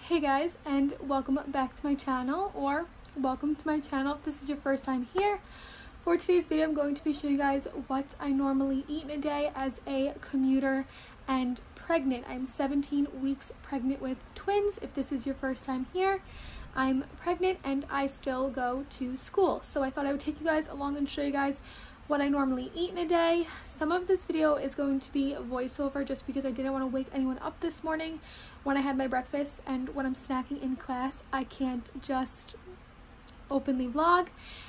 Hey guys, and welcome back to my channel, or welcome to my channel if this is your first time here. For today's video, I'm going to be showing you guys what I normally eat in a day as a commuter and pregnant. I'm 17 weeks pregnant with twins. If this is your first time here, I'm pregnant and I still go to school. So I thought I would take you guys along and show you guys what I normally eat in a day. Some of this video is going to be a voiceover just because I didn't want to wake anyone up this morning when I had my breakfast, and when I'm snacking in class I can't just openly vlog.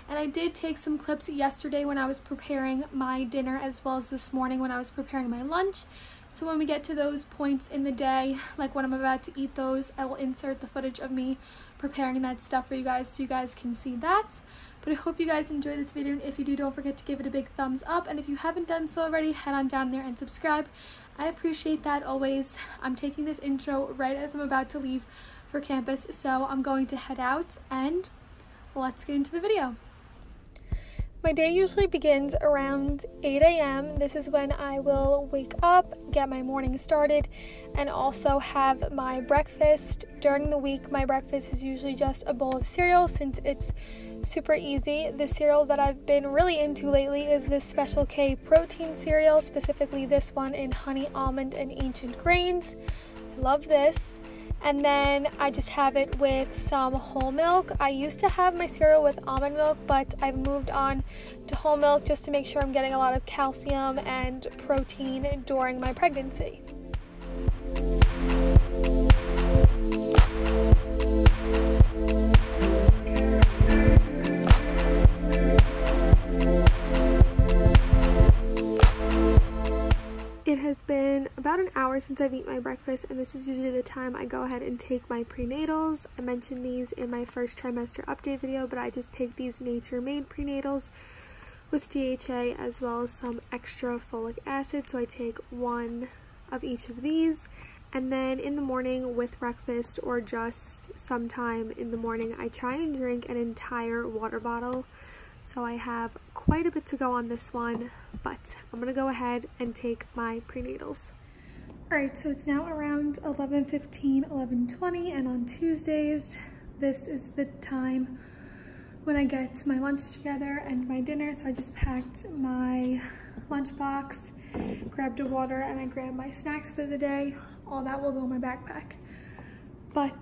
And I did take some clips yesterday when I was preparing my dinner, as well as this morning when I was preparing my lunch. So when we get to those points in the day, like when I'm about to eat those, I will insert the footage of me preparing that stuff for you guys so you guys can see that. But I hope you guys enjoy this video, and if you do, don't forget to give it a big thumbs up, and if you haven't done so already, head on down there and subscribe. I appreciate that always. I'm taking this intro right as I'm about to leave for campus, so I'm going to head out and let's get into the video. My day usually begins around 8 a.m. This is when I will wake up, get my morning started, and also have my breakfast. During the week, my breakfast is usually just a bowl of cereal since it's super easy. The cereal that I've been really into lately is this Special K protein cereal, specifically this one in honey, almond, and ancient grains. I love this. And then I just have it with some whole milk. I used to have my cereal with almond milk, but I've moved on to whole milk just to make sure I'm getting a lot of calcium and protein during my pregnancy. It has been about an hour since I've eaten my breakfast, and this is usually the time I go ahead and take my prenatals. I mentioned these in my first trimester update video, but I just take these nature-made prenatals with DHA as well as some extra folic acid. So I take one of each of these, and then in the morning with breakfast or just sometime in the morning, I try and drink an entire water bottle. So I have quite a bit to go on this one, but I'm gonna go ahead and take my prenatals. Alright, so it's now around 11:15, 11:20, and on Tuesdays, this is the time when I get my lunch together and my dinner. So I just packed my lunchbox, grabbed a water, and I grabbed my snacks for the day. All that will go in my backpack. But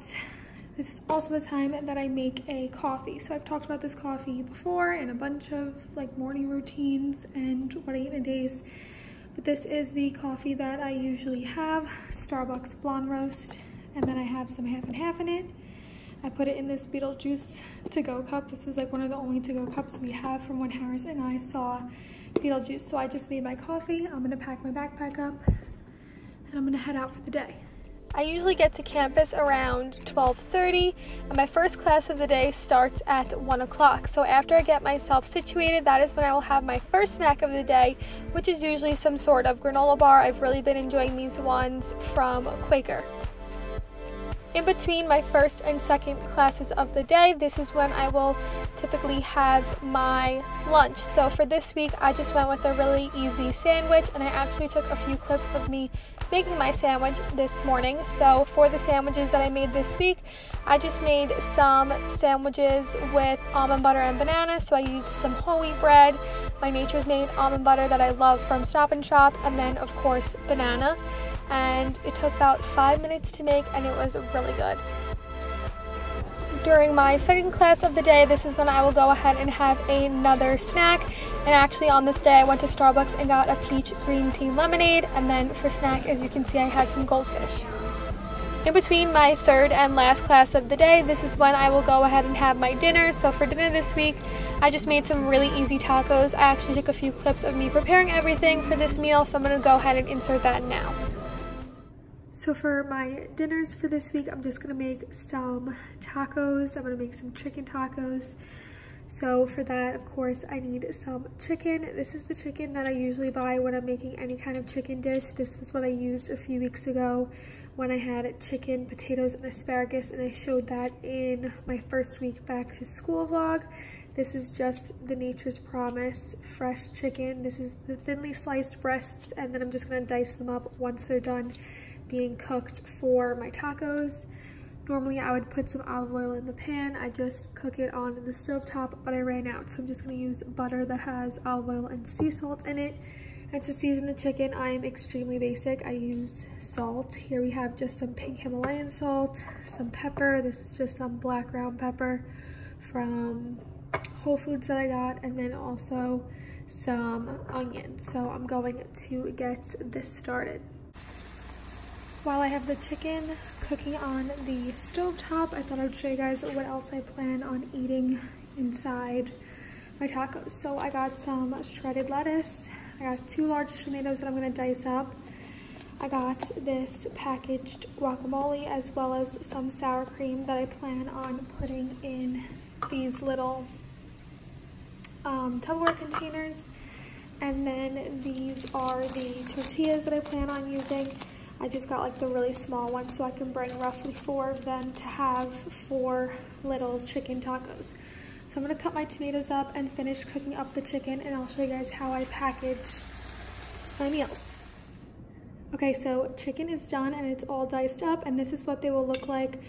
this is also the time that I make a coffee. So I've talked about this coffee before in a bunch of like morning routines and what I eat in a days. But this is the coffee that I usually have, Starbucks blonde roast, and then I have some half and half in it. I put it in this Beetlejuice to-go cup. This is like one of the only to-go cups we have from when Harris and I saw Beetlejuice. So I just made my coffee. I'm gonna pack my backpack up and I'm gonna head out for the day. I usually get to campus around 12:30, and my first class of the day starts at 1 o'clock. So after I get myself situated, that is when I will have my first snack of the day, which is usually some sort of granola bar. I've really been enjoying these ones from Quaker. In between my first and second classes of the day, this is when I will typically have my lunch. So for this week, I just went with a really easy sandwich, and I actually took a few clips of me making my sandwich this morning. So for the sandwiches that I made this week, I just made some sandwiches with almond butter and banana. So I used some whole wheat bread, my Nature's Made almond butter that I love from Stop and Shop, and then of course banana. And it took about 5 minutes to make, and it was really good. During my second class of the day, this is when I will go ahead and have another snack. And actually on this day I went to Starbucks and got a peach green tea lemonade, and then for snack, as you can see, I had some goldfish. In between my third and last class of the day, this is when I will go ahead and have my dinner. So for dinner this week, I just made some really easy tacos. I actually took a few clips of me preparing everything for this meal, so I'm going to go ahead and insert that now. So for my dinners for this week, I'm just gonna make some tacos. I'm gonna make some chicken tacos. So for that, of course, I need some chicken. This is the chicken that I usually buy when I'm making any kind of chicken dish. This was what I used a few weeks ago when I had chicken, potatoes, and asparagus, and I showed that in my first week back to school vlog. This is just the Nature's Promise fresh chicken. This is the thinly sliced breasts, and then I'm just gonna dice them up once they're done being cooked for my tacos. Normally I would put some olive oil in the pan. I just cook it on the stovetop, but I ran out, so I'm just going to use butter that has olive oil and sea salt in it. And to season the chicken, I am extremely basic. I use salt. Here we have just some pink Himalayan salt, some pepper. This is just some black ground pepper from Whole Foods that I got, and then also some onion. So I'm going to get this started. While I have the chicken cooking on the stovetop, I thought I'd show you guys what else I plan on eating inside my tacos. So I got some shredded lettuce. I got 2 large tomatoes that I'm going to dice up. I got this packaged guacamole as well as some sour cream that I plan on putting in these little Tupperware containers. And then these are the tortillas that I plan on using. I just got like the really small ones so I can bring roughly 4 of them to have 4 little chicken tacos. So I'm going to cut my tomatoes up and finish cooking up the chicken, and I'll show you guys how I package my meals. Okay, so chicken is done and it's all diced up, and this is what they will look like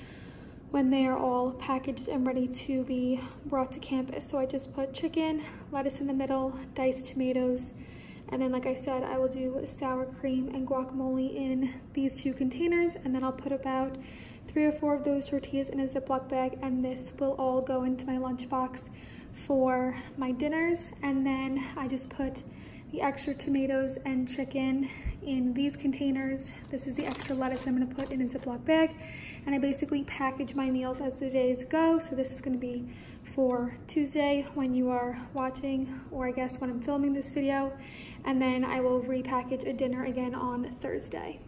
when they are all packaged and ready to be brought to campus. So I just put chicken, lettuce in the middle, diced tomatoes, and then like I said, I will do sour cream and guacamole in these 2 containers, and then I'll put about 3 or 4 of those tortillas in a Ziploc bag, and this will all go into my lunchbox for my dinners. And then I just put the extra tomatoes and chicken in these containers. This is the extra lettuce I'm going to put in a Ziploc bag, and I basically package my meals as the days go. So this is going to be for Tuesday when you are watching, or I guess when I'm filming this video, and then I will repackage a dinner again on Thursday.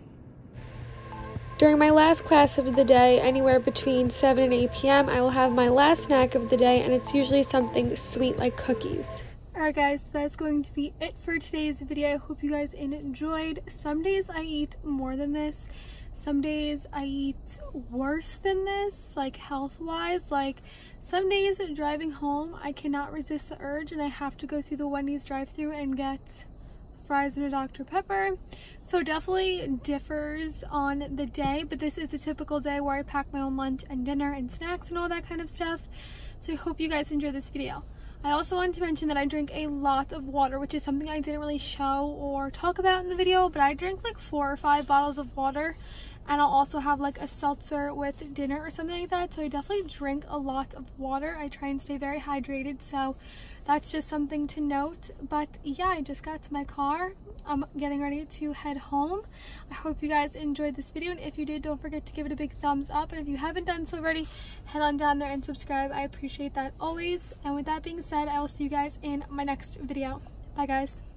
During my last class of the day, anywhere between 7 and 8 p.m., I will have my last snack of the day, and it's usually something sweet like cookies. Alright guys, so that's going to be it for today's video. I hope you guys enjoyed. Some days I eat more than this. Some days I eat worse than this, like health-wise. Like some days driving home, I cannot resist the urge and I have to go through the Wendy's drive-thru and get fries and a Dr. Pepper. So it definitely differs on the day, but this is a typical day where I pack my own lunch and dinner and snacks and all that kind of stuff. So I hope you guys enjoy this video. I also wanted to mention that I drink a lot of water, which is something I didn't really show or talk about in the video, but I drink like 4 or 5 bottles of water, and I'll also have like a seltzer with dinner or something like that. So I definitely drink a lot of water. I try and stay very hydrated, so that's just something to note. But yeah, I just got to my car. I'm getting ready to head home. I hope you guys enjoyed this video, and if you did, don't forget to give it a big thumbs up, and if you haven't done so already, head on down there and subscribe. I appreciate that always. And with that being said, I will see you guys in my next video. Bye guys.